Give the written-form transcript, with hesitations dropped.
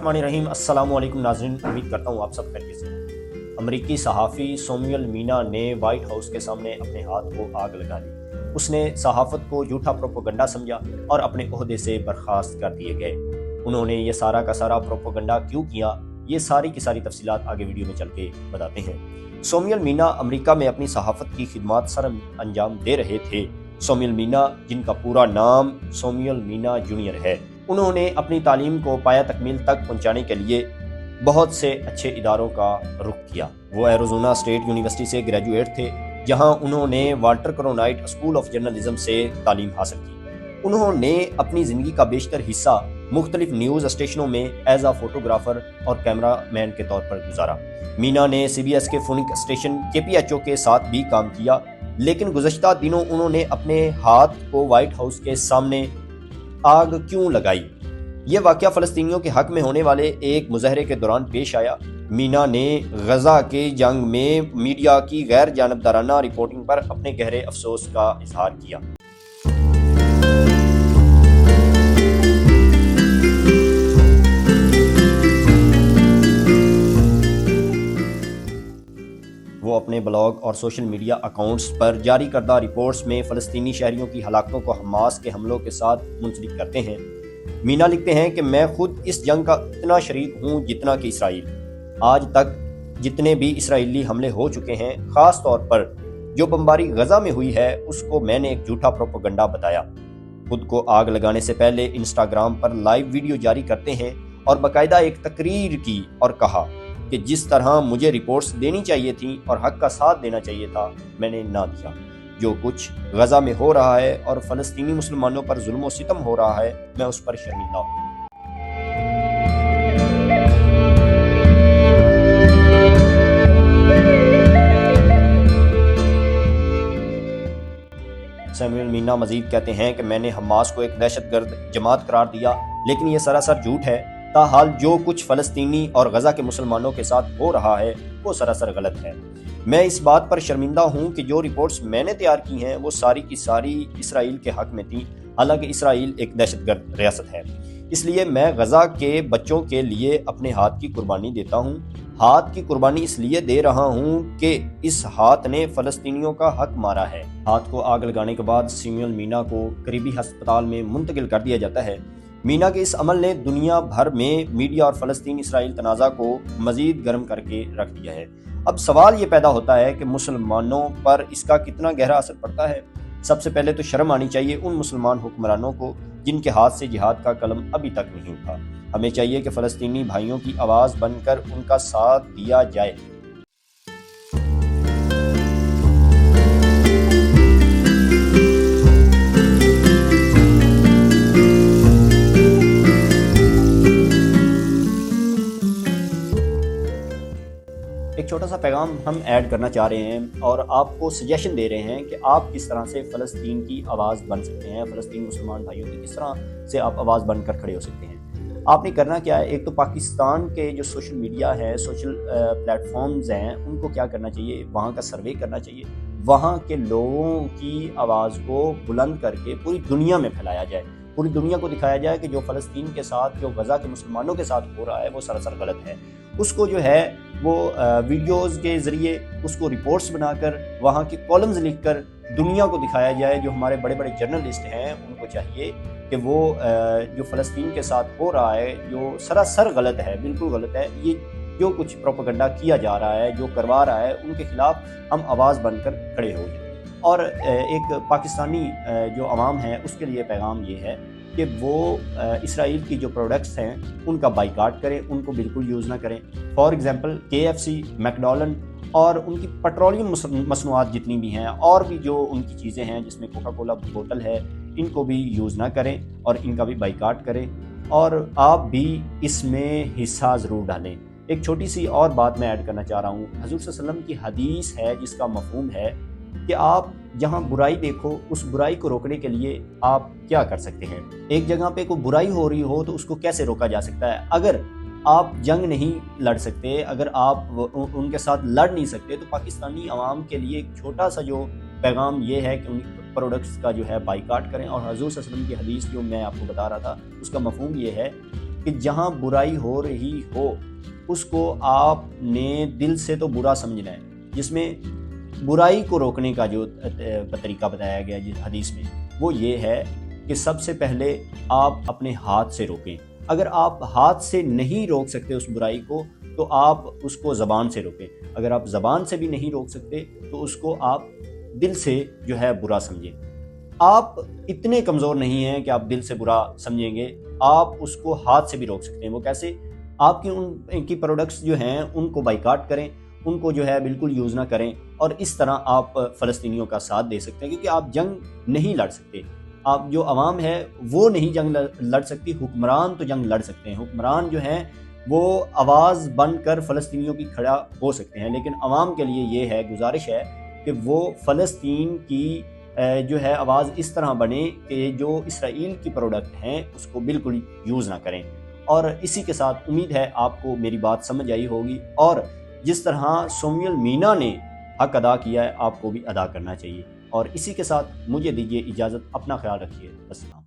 बिस्मिल्लाहिर्रहमानिर्रहीम। अस्सलाम वालेकुम नाज़रीन, उम्मीद करता हूँ आप सब खैरियत से हैं। अमरीकी सहाफ़ी सोम्युअल मीना ने वाइट हाउस के सामने अपने हाथ को आग लगा ली। उसने सहाफ़त को झूठा प्रोपोगंडा समझा और अपने ओहदे से बर्खास्त कर दिए गए। उन्होंने ये सारा का सारा प्रोपोगंडा क्यों किया, ये सारी की सारी तफसीलात आगे वीडियो में चल के बताते हैं। सोम्युअल मीना अमरीका में अपनी सहाफ़त की खिदमत सर अंजाम दे रहे थे। सोम्युअल मीना, जिनका पूरा नाम सोम्युअल मीना जूनियर है, उन्होंने अपनी तालीम को पाया तकमील तक पहुंचाने के लिए बहुत से अच्छे इदारों का रुख किया। वो एरिज़ोना स्टेट यूनिवर्सिटी से ग्रेजुएट थे, जहां उन्होंने वाल्टर क्रोनाइट स्कूल ऑफ जर्नलिज्म से तालीम हासिल की। उन्होंने अपनी ज़िंदगी का बेशतर हिस्सा मुख्तलिफ न्यूज़ स्टेशनों में एज आ फोटोग्राफर और कैमरा मैन के तौर पर गुजारा। मीना ने CBS के फोनिक स्टेशन KPHO के साथ भी काम किया, लेकिन गुज़श्ता दिनों उन्होंने अपने हाथ को वाइट हाउस के सामने आग क्यों लगाई। ये वाक़या फ़लस्तीनियों के हक़ में होने वाले एक मुज़ाहरे के दौरान पेश आया। मीना ने गज़ा के जंग में मीडिया की गैर जानबदाराना रिपोर्टिंग पर अपने गहरे अफसोस का इजहार किया। वो अपने ब्लॉग और सोशल मीडिया अकाउंट्स पर जारी करदा रिपोर्ट्स में फ़लस्तीनी शहरियों की हलाकतों को हमास के हमलों के साथ मुंसलिक करते हैं। मीना लिखते हैं कि मैं खुद इस जंग का इतना शरीक हूँ जितना कि इसराइल। आज तक जितने भी इसराइली हमले हो चुके हैं, ख़ास तौर पर जो बमबारी गज़ा में हुई है, उसको मैंने एक झूठा प्रोपोगंडा बताया। खुद को आग लगाने से पहले इंस्टाग्राम पर लाइव वीडियो जारी करते हैं और बाकायदा एक तकरीर की और कहा कि जिस तरह मुझे रिपोर्ट्स देनी चाहिए थी और हक का साथ देना चाहिए था, मैंने ना दिया। जो कुछ गज़ा में हो रहा है और फ़लस्तीनी मुसलमानों पर जुल्म व सितम हो रहा है, मैं उस पर शर्मिंदा हूँ। सैमुअल मीना मजीद कहते हैं कि मैंने हमास को एक दहशतगर्द जमात करार दिया, लेकिन ये सरासर झूठ है। ताहाल जो कुछ फ़लस्तीनी और गज़ा के मुसलमानों के साथ हो रहा है, वो सरासर गलत है। मैं इस बात पर शर्मिंदा हूँ कि जो रिपोर्ट्स मैंने तैयार की हैं, वो सारी की सारी इसराइल के हक़ में थी, हालांकि इसराइल एक दहशतगर्द रियासत है। इसलिए मैं गज़ा के बच्चों के लिए अपने हाथ की कुर्बानी देता हूँ। हाथ की कुर्बानी इसलिए दे रहा हूँ कि इस हाथ ने फ़लस्तीनियों का हक मारा है। हाथ को आग लगाने के बाद सैमुअल मीना को करीबी अस्पताल में मुंतकिल कर दिया जाता है। मीना के इस अमल ने दुनिया भर में मीडिया और फ़लस्तीन इसराइल तनाज़ा को मज़ीद गर्म करके रख दिया है। अब सवाल ये पैदा होता है कि मुसलमानों पर इसका कितना गहरा असर पड़ता है। सबसे पहले तो शर्म आनी चाहिए उन मुसलमान हुक्मरानों को जिनके हाथ से जिहाद का कलम अभी तक नहीं उठा। हमें चाहिए कि फ़लस्तीनी भाइयों की आवाज़ बनकर उनका साथ दिया जाए। एक छोटा सा पैगाम हम ऐड करना चाह रहे हैं और आपको सजेशन दे रहे हैं कि आप किस तरह से फ़लस्तीन की आवाज़ बन सकते हैं। फ़लस्तीन मुसलमान भाइयों की किस तरह से आप आवाज़ बनकर खड़े हो सकते हैं। आपने करना क्या है, एक तो पाकिस्तान के जो सोशल मीडिया है, सोशल प्लेटफॉर्म्स हैं, उनको क्या करना चाहिए, वहाँ का सर्वे करना चाहिए। वहाँ के लोगों की आवाज़ को बुलंद करके पूरी दुनिया में फैलाया जाए। पूरी दुनिया को दिखाया जाए कि जो फ़लस्तीन के साथ, जो गज़ा के मुसलमानों के साथ हो रहा है, वो सरासर गलत है। उसको जो है वो वीडियोज़ के ज़रिए, उसको रिपोर्ट्स बनाकर, वहाँ की कॉलम्स लिखकर दुनिया को दिखाया जाए। जो हमारे बड़े बड़े जर्नलिस्ट हैं, उनको चाहिए कि वो जो फ़लस्तीन के साथ हो रहा है, जो सरासर गलत है, बिल्कुल गलत है, ये जो कुछ प्रोपेगेंडा किया जा रहा है, जो करवा रहा है, उनके खिलाफ हम आवाज़ बनकर खड़े हो जाए। और एक पाकिस्तानी जो अवाम है, उसके लिए पैगाम ये है कि वो इसराइल की जो प्रोडक्ट्स हैं उनका बाइकाट करें, उनको बिल्कुल यूज़ ना करें। फॉर एग्ज़ाम्पल KFC, मैकडॉनल्ड और उनकी पेट्रोलियम मसनूआत जितनी भी हैं, और भी जो उनकी चीज़ें हैं जिसमें कोका कोला बोतल है, इनको भी यूज़ ना करें और इनका भी बाइकाट करें। और आप भी इसमें हिस्सा ज़रूर डालें। एक छोटी सी और बात मैं ऐड करना चाह रहा हूँ। हुज़ूर सल्लल्लाहु अलैहि वसल्लम की हदीस है जिसका मफ़हूम है कि आप जहाँ बुराई देखो, उस बुराई को रोकने के लिए आप क्या कर सकते हैं। एक जगह पे कोई बुराई हो रही हो तो उसको कैसे रोका जा सकता है। अगर आप जंग नहीं लड़ सकते, अगर आप उनके साथ लड़ नहीं सकते, तो पाकिस्तानी अवाम के लिए एक छोटा सा जो पैगाम ये है कि उन प्रोडक्ट्स का जो है बाइकाट करें। और हुज़ूर सल्लल्लाहु अलैहि वसल्लम की हदीस जो मैं आपको बता रहा था, उसका मफ़हूम ये है کہ جہاں برائی ہو رہی ہو اس کو آپ نے دل سے تو برا سمجھنا ہے، جس میں برائی کو روکنے کا جو طریقہ بتایا گیا جس حدیث میں وہ یہ ہے کہ سب سے پہلے آپ اپنے ہاتھ سے روکیں۔ اگر آپ ہاتھ سے نہیں روک سکتے اس برائی کو تو آپ اس کو زبان سے روکیں۔ اگر آپ زبان سے بھی نہیں روک سکتے تو اس کو آپ دل سے جو ہے برا سمجھیں۔ آپ اتنے کمزور نہیں ہیں کہ آپ دل سے برا سمجھیں گے، آپ اس کو ہاتھ سے بھی روک سکتے ہیں۔ وہ کیسے؟ آپ کی ان کی پروڈکٹس جو ہیں ان کو بائیکاٹ کریں، ان کو جو ہے بالکل یوز نہ کریں، اور اس طرح آپ فلسطینیوں کا ساتھ دے سکتے ہیں، کیونکہ آپ جنگ نہیں لڑ سکتے۔ آپ جو عوام ہے وہ نہیں جنگ لڑ سکتی، حکمران تو جنگ لڑ سکتے ہیں۔ حکمران جو ہیں وہ آواز بن کر فلسطینیوں کی کھڑا ہو سکتے ہیں، لیکن عوام کے لیے یہ ہے، گزارش ہے کہ وہ فلسطین کی جو ہے آواز اس طرح بنے کہ جو اسرائیل کی پروڈکٹ ہیں اس کو بالکل یوز نہ کریں۔ اور اسی کے ساتھ امید ہے آپ کو میری بات سمجھ آئی ہوگی، اور جس طرح سومیل مینا نے حق ادا کیا ہے آپ کو بھی ادا کرنا چاہیے۔ اور اسی کے ساتھ مجھے دیجیے اجازت، اپنا خیال رکھیے، السلام۔